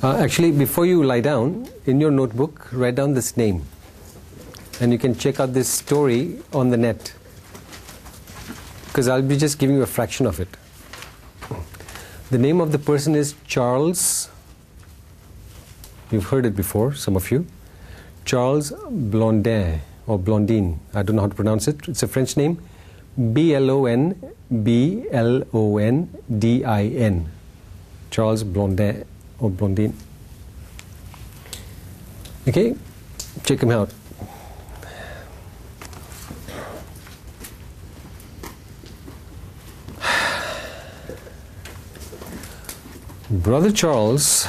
Actually, before you lie down, in your notebook, write down this name. And you can check out this story on the net. Because I'll be just giving you a fraction of it. The name of the person is Charles. You've heard it before, some of you. Charles Blondin, or Blondin. I don't know how to pronounce it. It's a French name. B-L-O-N-B-L-O-N-D-I-N. Charles Blondin, or Blondin. Okay, check him out. Brother Charles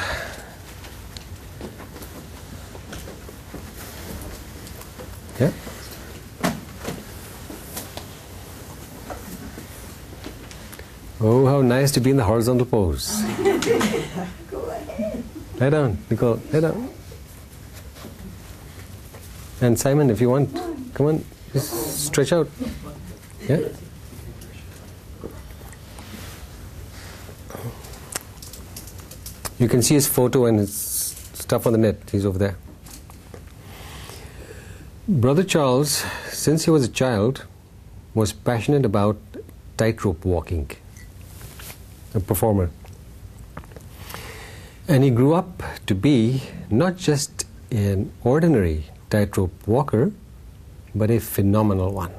Oh, how nice to be in the horizontal pose. Go ahead. Lie down, Nicole, lie down. And Simon, if you want, come on, just stretch out. Yeah? You can see his photo and his stuff on the net. He's over there. Brother Charles, since he was a child, was passionate about tightrope walking. A performer. And he grew up to be not just an ordinary tightrope walker, but a phenomenal one.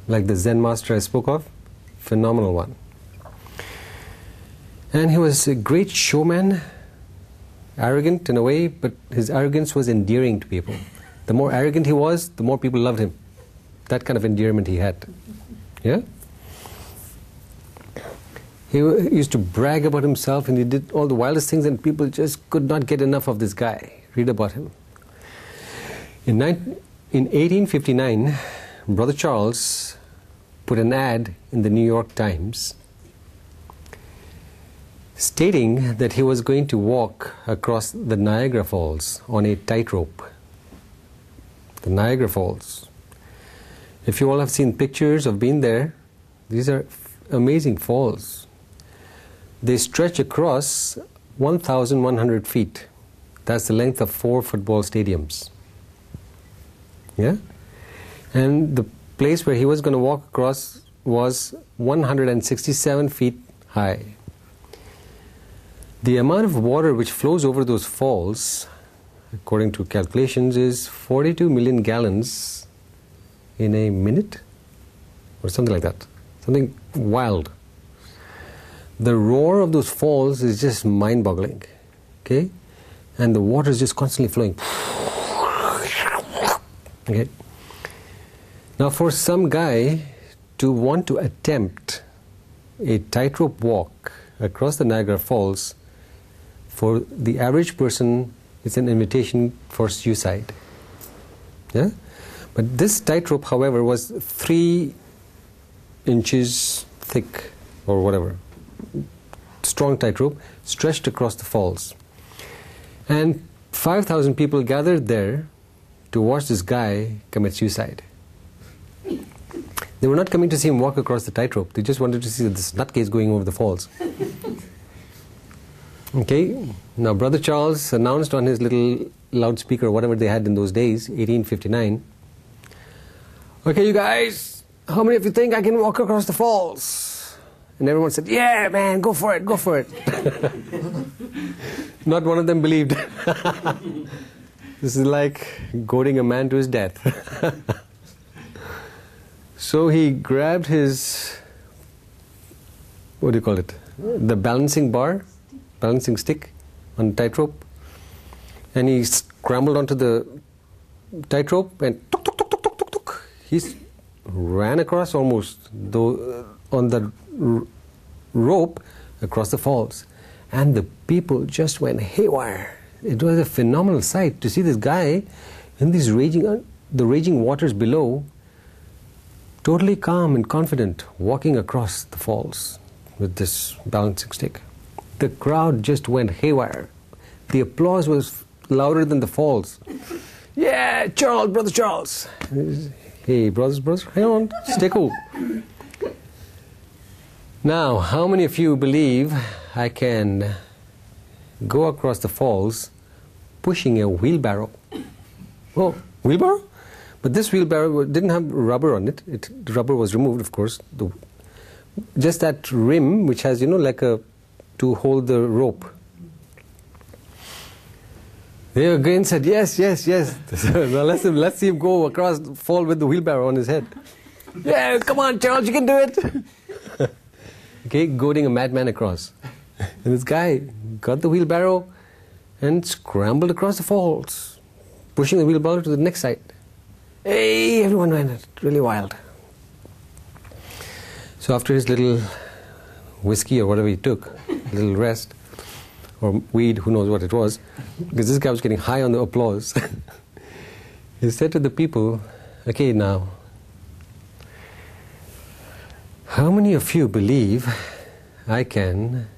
Like the Zen master I spoke of, phenomenal one. And he was a great showman, arrogant in a way, but his arrogance was endearing to people. The more arrogant he was, the more people loved him. That kind of endearment he had. Yeah? He used to brag about himself, and he did all the wildest things, and people just could not get enough of this guy. Read about him. In 1859, Brother Charles put an ad in the New York Times stating that he was going to walk across the Niagara Falls on a tightrope. The Niagara Falls. If you all have seen pictures of being there, these are amazing falls. They stretch across 1,100 feet. That's the length of 4 football stadiums. Yeah? And the place where he was going to walk across was 167 feet high. The amount of water which flows over those falls, according to calculations, is 42 million gallons in a minute, or something like that. Something wild. The roar of those falls is just mind-boggling. Okay? And the water is just constantly flowing. Okay? Now, for some guy to want to attempt a tightrope walk across the Niagara Falls, for the average person, it's an invitation for suicide. Yeah? But this tightrope, however, was 3 inches thick, or whatever. Strong tightrope, stretched across the falls. And 5,000 people gathered there to watch this guy commit suicide. They were not coming to see him walk across the tightrope. They just wanted to see this nutcase going over the falls. Okay, now Brother Charles announced on his little loudspeaker, whatever they had in those days, 1859, okay, you guys, how many of you think I can walk across the falls? And everyone said, yeah, man, go for it, go for it. Not one of them believed. This is like goading a man to his death. So he grabbed his, what do you call it? The balancing bar, balancing stick on the tightrope. And he scrambled onto the tightrope and tuk, tuk, tuk, tuk, tuk, tuk, tuk. He ran across almost on the rope across the falls, and the people just went haywire. It was a phenomenal sight to see this guy in these the raging waters below, totally calm and confident, walking across the falls with this balancing stick. The crowd just went haywire. The applause was louder than the falls. Yeah, Charles, Brother Charles. Hey, brothers, hang on, stay cool. Now, how many of you believe I can go across the falls pushing a wheelbarrow. Oh, wheelbarrow? But this wheelbarrow didn't have rubber on it. The rubber was removed, of course. Just that rim, which has, like to hold the rope. They again said, yes. Now let's see him go across, fall with the wheelbarrow on his head. Yeah, come on, Charles, you can do it. Okay, goading a madman across. And this guy got the wheelbarrow and scrambled across the falls, pushing the wheelbarrow to the next side. Hey, everyone went really wild. So after his little whiskey or whatever he took, a little rest, or weed, who knows what it was, because this guy was getting high on the applause, he said to the people, okay, now, how many of you believe I can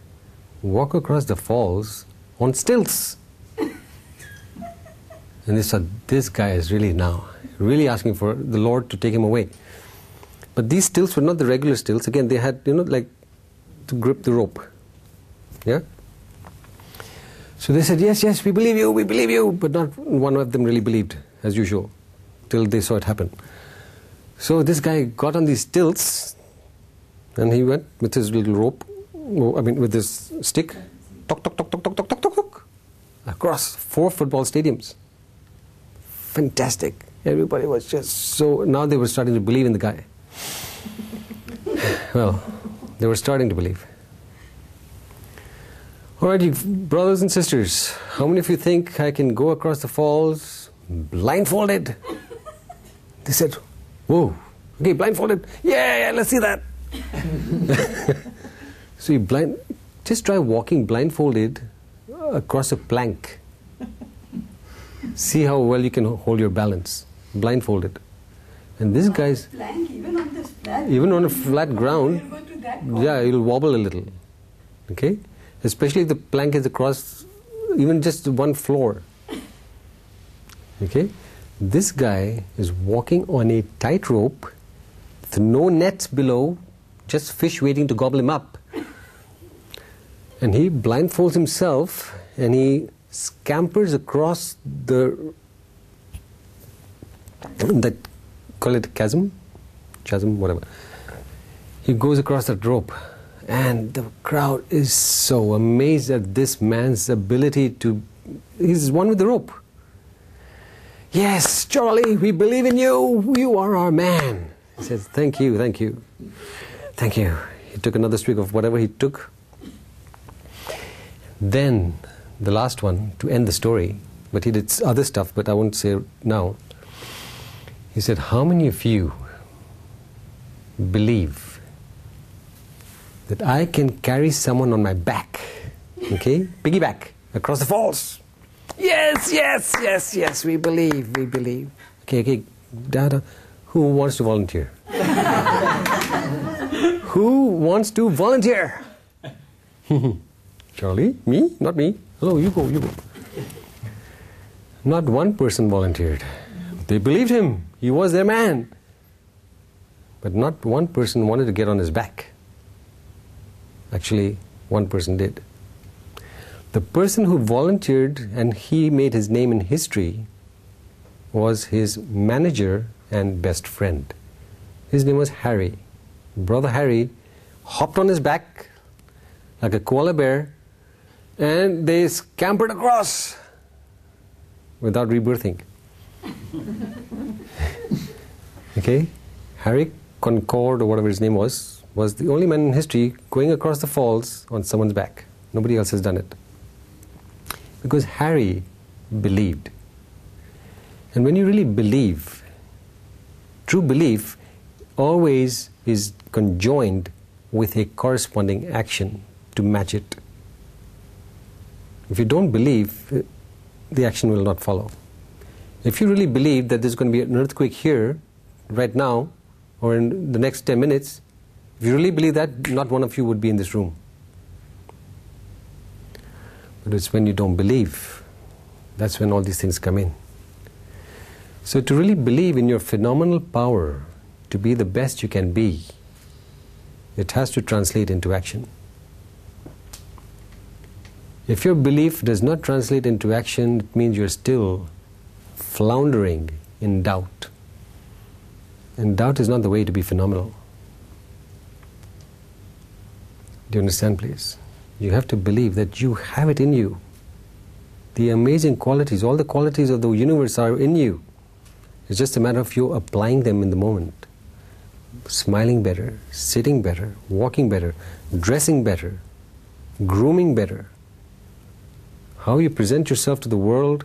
walk across the falls on stilts? And they thought, this guy is really asking for the Lord to take him away. But these stilts were not the regular stilts. Again, they had, like to grip the rope. Yeah? So they said, yes, we believe you. But not one of them really believed, as usual, till they saw it happen. So this guy got on these stilts, and he went with his little rope, with his stick, tock, across 4 football stadiums. Fantastic. Everybody was just so... Now they were starting to believe in the guy. Well, they were starting to believe. All right, you brothers and sisters, how many of you think I can go across the falls blindfolded? They said, whoa, okay, blindfolded. Yeah, let's see that. So you just try walking blindfolded across a plank. See how well you can hold your balance, blindfolded. And this guy's... Plank, even on this flat... Even on a flat ground, yeah, it'll wobble a little. Okay? Especially if the plank is across even just one floor. Okay? This guy is walking on a tightrope with no net below, just fish waiting to gobble him up. And he blindfolds himself and he scampers across call it chasm, whatever. He goes across that rope, and the crowd is so amazed at this man's ability to... He's one with the rope. Yes, Charlie, we believe in you. You are our man. He says, thank you. He took another swig of whatever he took. Then, the last one, to end the story, but he did other stuff, but I won't say it now. He said, how many of you believe that I can carry someone on my back, okay, piggyback, across the falls? Yes, we believe. Okay, Dada, who wants to volunteer? Who wants to volunteer? Charlie? Me? Not me. Hello, you go. Not one person volunteered. They believed him. He was their man. But not one person wanted to get on his back. Actually, one person did. The person who volunteered and he made his name in history was his manager and best friend. His name was Harry. Brother Harry hopped on his back like a koala bear, and they scampered across without rebirthing. Okay? Harry Concord, or whatever his name was the only man in history going across the falls on someone's back. Nobody else has done it. Because Harry believed. And when you really believe, true belief always is conjoined with a corresponding action to match it. If you don't believe, the action will not follow. If you really believe that there's going to be an earthquake here, right now, or in the next 10 minutes, if you really believe that, not one of you would be in this room. But it's when you don't believe, that's when all these things come in. So to really believe in your phenomenal power to be the best you can be, it has to translate into action. If your belief does not translate into action, it means you're still floundering in doubt. And doubt is not the way to be phenomenal. Do you understand, please? You have to believe that you have it in you. The amazing qualities, all the qualities of the universe are in you. It's just a matter of you applying them in the moment. Smiling better, sitting better, walking better, dressing better, grooming better. How you present yourself to the world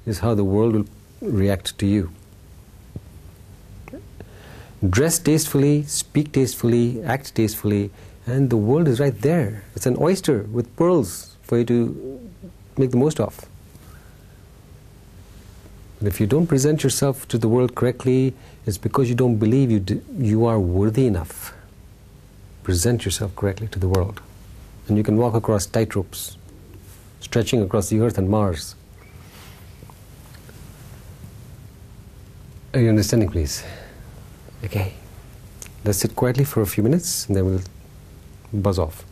is how the world will react to you. Dress tastefully, speak tastefully, act tastefully, and the world is right there. It's an oyster with pearls for you to make the most of. But if you don't present yourself to the world correctly, it's because you don't believe you are worthy enough. Present yourself correctly to the world. And you can walk across tightropes, stretching across the earth and Mars. Are you understanding, please? Okay. Let's sit quietly for a few minutes and then we'll buzz off.